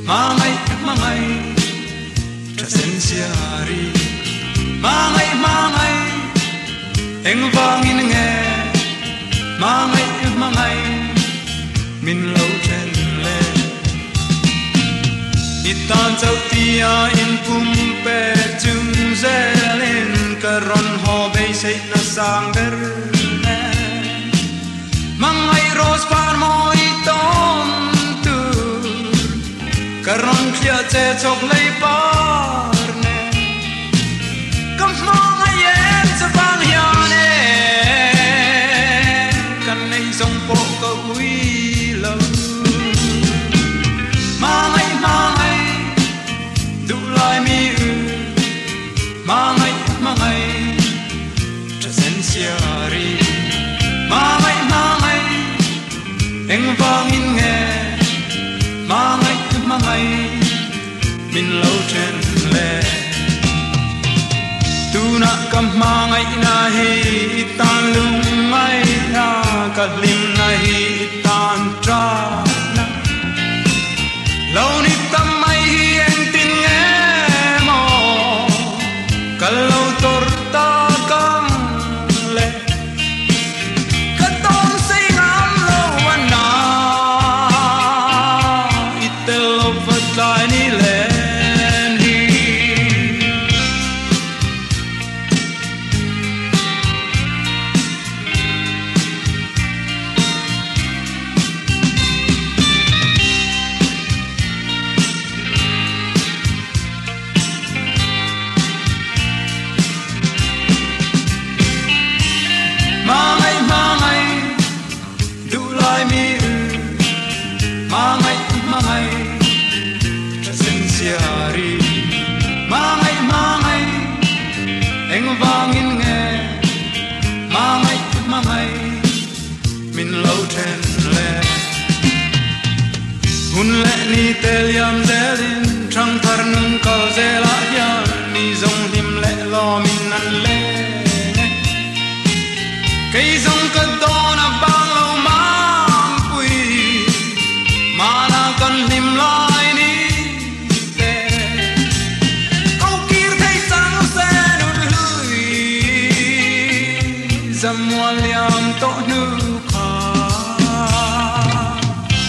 mangai presensiari mangai eng vangin nghe mangai min lâu chen le itan chau tia in pum pe chung ze lên karon ho be sei na sang ber mangai ros par moi ton tu karon khia che chok lei par ne kam mangai em sa bang ya ne kan nei song po ko ui lo mangai du lai mi mangai presensiari mangai eng vangin nghe mangai min lâu chen le tu na kam mangai na hi tan lung mai na ka lim na hi tan tra na lâu ni tam mai hi en tin nghe mo ka lâu tor ta kam le ka tom sei ngam lo na itel of lai ni le ni mangai du lai mi mangai presensiari mangai eng vangin nghe mangai min lâu chen le hun le ni tel yam zelin trăng thar nung ko zela ya ni zong him le lo min nan le cây dòng cơn to na bang lâu mang quỳ mà na cần lim lại ní tê câu kia thấy sáng xe nút lưỡi dầm hoa liam to nữ kha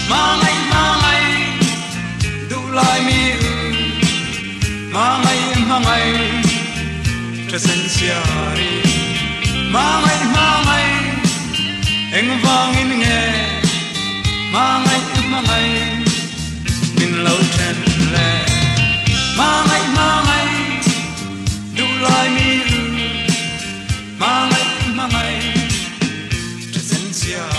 mangai du lại mi mangai presensiari mangai eng vangin nghe mangai min lâu chen le mangai du lai mi mangai presensia